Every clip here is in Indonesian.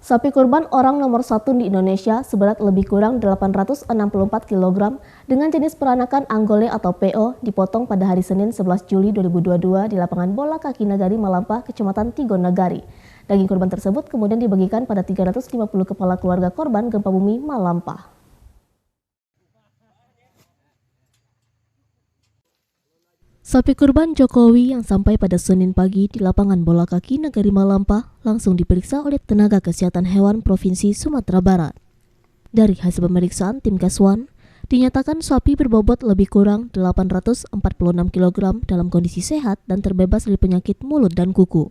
Sapi kurban orang nomor 1 di Indonesia seberat lebih kurang 864 kg dengan jenis peranakan Anggole atau PO dipotong pada hari Senin 11 Juli 2022 di lapangan bola kaki Nagari Malampah, Kecamatan Tigon Nagari. Daging kurban tersebut kemudian dibagikan pada 350 kepala keluarga korban gempa bumi Malampah. Sapi kurban Jokowi yang sampai pada Senin pagi di lapangan bola kaki Nagari Malampah langsung diperiksa oleh tenaga kesehatan hewan Provinsi Sumatera Barat. Dari hasil pemeriksaan tim Keswan, dinyatakan sapi berbobot lebih kurang 846 kg dalam kondisi sehat dan terbebas dari penyakit mulut dan kuku.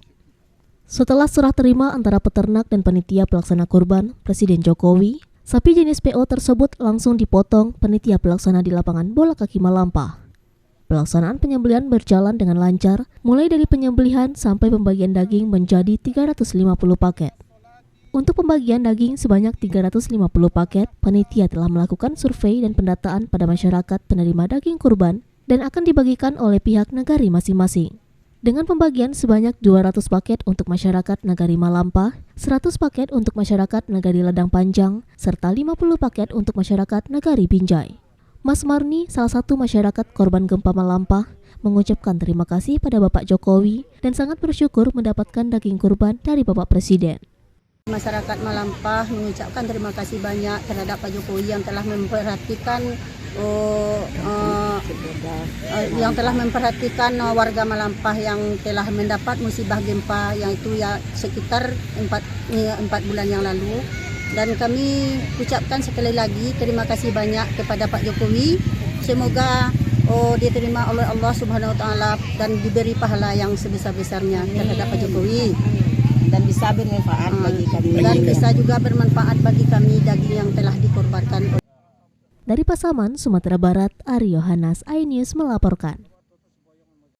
Setelah serah terima antara peternak dan panitia pelaksana kurban, Presiden Jokowi, sapi jenis PO tersebut langsung dipotong panitia pelaksana di lapangan bola kaki Malampah. Pelaksanaan penyembelihan berjalan dengan lancar, mulai dari penyembelihan sampai pembagian daging menjadi 350 paket. Untuk pembagian daging sebanyak 350 paket, panitia telah melakukan survei dan pendataan pada masyarakat penerima daging kurban dan akan dibagikan oleh pihak Nagari masing-masing. Dengan pembagian sebanyak 200 paket untuk masyarakat Nagari Malampah, 100 paket untuk masyarakat Nagari Ladang Panjang, serta 50 paket untuk masyarakat Nagari Binjai. Mas Marni, salah satu masyarakat korban gempa Malampah, mengucapkan terima kasih pada Bapak Jokowi dan sangat bersyukur mendapatkan daging kurban dari Bapak Presiden. Masyarakat Malampah mengucapkan terima kasih banyak terhadap Pak Jokowi yang telah memperhatikan warga Malampah yang telah mendapat musibah gempa yang itu ya sekitar 4 bulan yang lalu. Dan kami ucapkan sekali lagi terima kasih banyak kepada Pak Jokowi. Semoga diterima oleh Allah Subhanahu Wa Taala dan diberi pahala yang sebesar-besarnya terhadap Pak Jokowi. Dan bisa bermanfaat bagi kami. Dan bisa juga bermanfaat bagi kami daging yang telah dikorbankan. Dari Pasaman, Sumatera Barat, Ari Yohanes, iNews melaporkan.